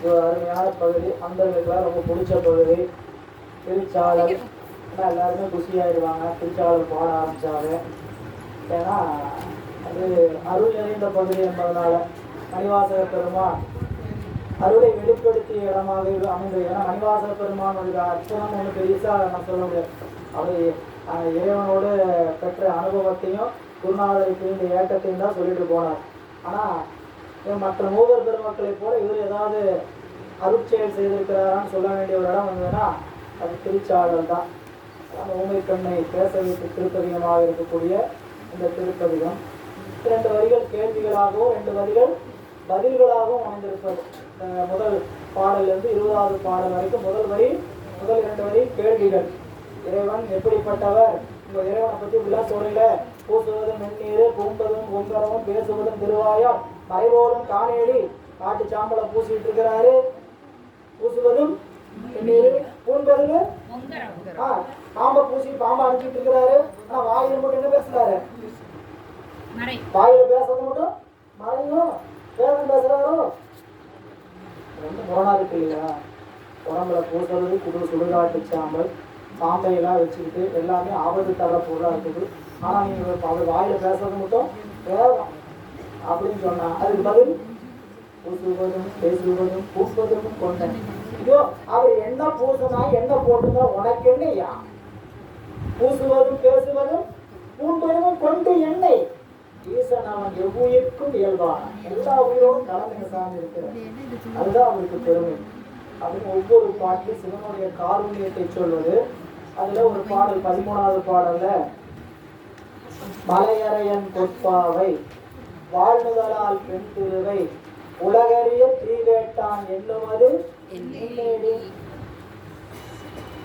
ஒரு அருமையான பகுதி, அந்தர்களுக்கெல்லாம் ரொம்ப பிடிச்ச பகுதி. திருச்சாளர் எல்லாருமே குஷியாயிடுவாங்க திருச்சாளர் பாட ஆரம்பிச்சாங்க. ஏன்னா அது அருள் நிறைந்த பகுதி என்பதனால மணிவாசக பெருமான் அருளை வெளிப்படுத்திய இடமாக அமைந்தது. ஏன்னா மணிவாசக பெருமான் ஒரு அற்புதம் ஒன்று பெருசாக நான் சொல்ல முடியாது. அவர் இறைவனோடு பெற்ற அனுபவத்தையும் குருநாதருக்கு இந்த ஏற்றத்தையும் தான் சொல்லிட்டு போனார். ஆனால் மற்ற மூவர் பெருமக்களை போல இவர் ஏதாவது அருட்செயல் செய்திருக்கிறாரான்னு சொல்ல வேண்டிய ஒரு இடம் வந்ததுன்னா அது திருச்சாளர் தான். ஊமை பெண்ணை பேச வைத்து திருப்பதிகமாக இருக்கக்கூடிய இந்த திருப்பதிகம் 2 வரிகள் கேள்விகளாகவும் 2 வரிகள் பதில்களாகவும் அமைந்திருப்பது. முதல் பாடலிருந்து 20வது பாடல் வரைக்கும் முதல் 2 வரி கேள்விகள். இறைவன் எப்படிப்பட்டவர், இந்த இறைவனை பற்றி இப்படிலாம் சொல்லல. பூசுவதும் மென்னீர், பூம்பதும் பொங்கரமும், பேசுவதும் திருவாயம், மறைவோடும் காணேடி, காட்டு சாம்பலை பூசிட்டு இருக்கிறாரு. பூசுவதும் மென்னீர், பூம்பதும் பாம்பை பூசி பாம்பை அனுப்பிட்டு இருக்கிறாரு. ஆனா வாயில மட்டும் என்ன பேசுறாரு? வாயில பேசுறது மட்டும் மறையும் வேதம் பேசுறாரோ? ரொம்ப முரணா இருக்கு இல்லையா? உடம்புல பூசுறது சுடுகாட்டு சாம்பல், பாம்பையெல்லாம் வச்சுக்கிட்டு எல்லாமே ஆபத்து தர பொருளா இருக்குது. ஆனா நீங்க அவர் வாயில பேசுறது மட்டும் வேதம் அப்படின்னு சொன்னா அதுக்கு பதில் பூசுவதும் பேசுவதும் பூசுவதும் கொண்டேன். ஐயோ அவர் என்ன பூசுனா என்ன போட்டுங்க உனக்கு என்னையா? பூசுவதும் பேசுவதும் பூம்பதும் கொண்டு எண்ணெய். ஈசன் அவன் எவ்வுயிர்க்கும் இயல்பான எல்லா உயிரோடும் கலந்து சார்ந்து இருக்கிறார். அதுதான் அவருக்கு பெருமை அப்படின்னு ஒவ்வொரு பாட்டிலும் சிவனுடைய காருண்யத்தை சொல்வது. அதுல ஒரு பாடல் 13வது பாடல்ல மலையறையன் பொற்பாவை வாழ்நுதலால் பெண் திருவை உலகறிய தீவேட்டான் எண்ணுவது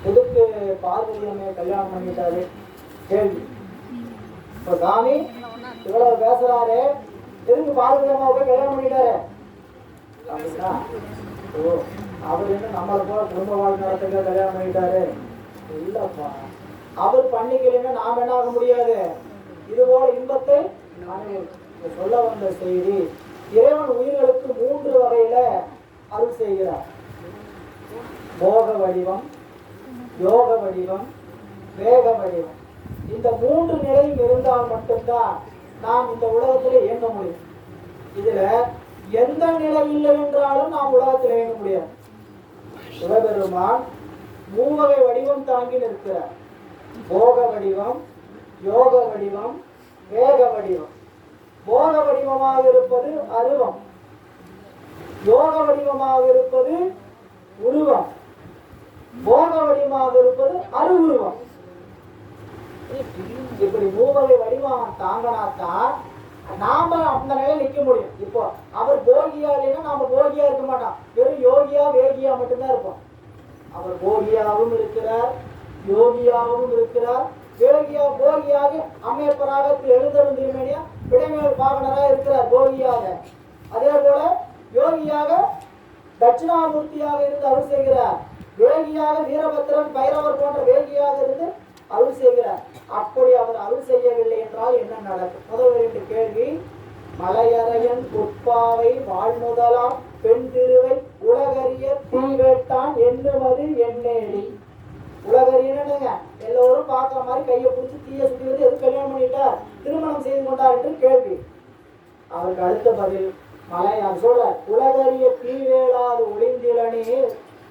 எதுக்கு பார்வதி அம்மையை கல்யாணம் பண்ணிட்டாரு? கேள்வி. இப்ப சாமி இவ்வளவு பேசுறாரு, எதுக்கு பார்வதி அம்மாவை கல்யாணம் பண்ணிட்டாரு அப்படின்னா, ஓ அவர் என்ன நம்மளை போல குடும்ப வாழ்க்கை நடத்துக்க கல்யாணம் பண்ணிட்டாரு? இல்லப்பா, அவர் பண்ணிக்கலைன்னா நாம் என்ன ஆக முடியாது. இது போல இன்பத்தை சொல்ல வந்த செய்தி. இறைவன் உயிர்களுக்கு 3 வகையில அருள் செய்கிறார். போக வடிவம், யோக வடிவம், வேக வடிவம். இந்த 3 நிலையும் இருந்தால் மட்டும்தான் நாம் இந்த உலகத்துல இயங்க முடியும். இதுல எந்த நிலை இல்லை என்றாலும் நாம் உலகத்தில் இயங்க முடியாது. சிவபெருமான் 3 வகை வடிவம் தாங்கி நிற்கிறார். போக வடிவம், யோக வடிவம், வேக வடிவம். போக வடிவமாக இருப்பது அருவம், யோக வடிவமாக இருப்பது உருவம், போக வடிவமாக இருப்பது அருவுருவம். இப்படி 3 வகை வடிவம் தாங்கினாத்தான் நாம அந்த நிலையில நிக்க முடியும். இப்போ அவர் போகியா இல்லைன்னா நாம போகியா இருக்க மாட்டோம். வெறும் யோகியா வேகியா மட்டும்தான் இருப்போம். அவர் போகியாவும் இருக்கிறார், யோகியாவும் இருக்கிறார், வேகியா போகியாக அம்மையப்பராக எழுந்தரும் திருமேனியா விடைமேல் பாகனராக இருக்கிறார் போகியாக. அதே போல யோகியாக தட்சிணாமூர்த்தியாக இருந்து அருள் செய்கிறார். வேகியாக வீரபத்திரன் பைரவர் போன்ற வேகியாக இருந்து அருள் செய்கிறார். அப்படி அவர் அருள் செய்யவில்லை என்றால் என்ன நடக்கும்? முதல் 2 கேள்வி. மலையறையன் பொற்பாவை வாழ்நுதலாம் பெண் திருவை உலகறிய தீவேட்டான் எண்ணுவது எண்ணேடி. உலகறியனுங்க எல்லோரும் பார்க்கிற மாதிரி கையை பிடிச்சி தீய சுத்திவது எது கல்யாணம் பண்ணிட்டார், திருமணம் செய்து கொண்டார் என்று கேள்வி. அவருக்கு அடுத்த பதில் மலையார் சொல்றார், உலகறிய தீவேளாது ஒளிந்திலனே.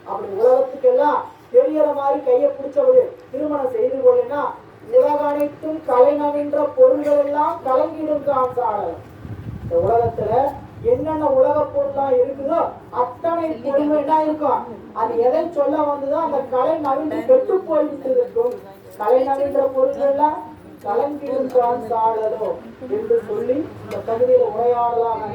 அப்படி உலகத்துக்கெல்லாம் தெரியற மாதிரி கையை பிடிச்சவரு திருமணம் செய்து கொள்ளினா உலக அனைத்தும் கலை நவின்ற பொருள்கள் எல்லாம் கலங்கிடும் காண்சாளர். இந்த உலகத்துல என்னென்ன உலக பொருள்லாம் இருக்குதோ அத்தனை பொருள் என்ன இருக்கும். அது எதை சொல்ல வந்ததோ அந்த கலை நவின்று கெட்டு போய்விட்டு இருக்கும். கலை நவின்ற பொருள்கள் எல்லாம் கலங்கிடும் காண்சாளரோ என்று சொல்லி இந்த பகுதியில உரையாடலாம்.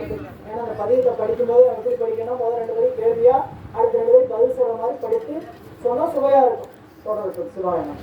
ஏன்னா அந்த பதியத்தை படிக்கும்போது எப்படி படிக்கணும், முதல் 2 வரி கேள்வியா, அடுத்த 2 வரி பதில் சொல்ற மாதிரி படித்து சொன்னா சுவையா இருக்கும். தொடர்ந்து சிவாயனம்.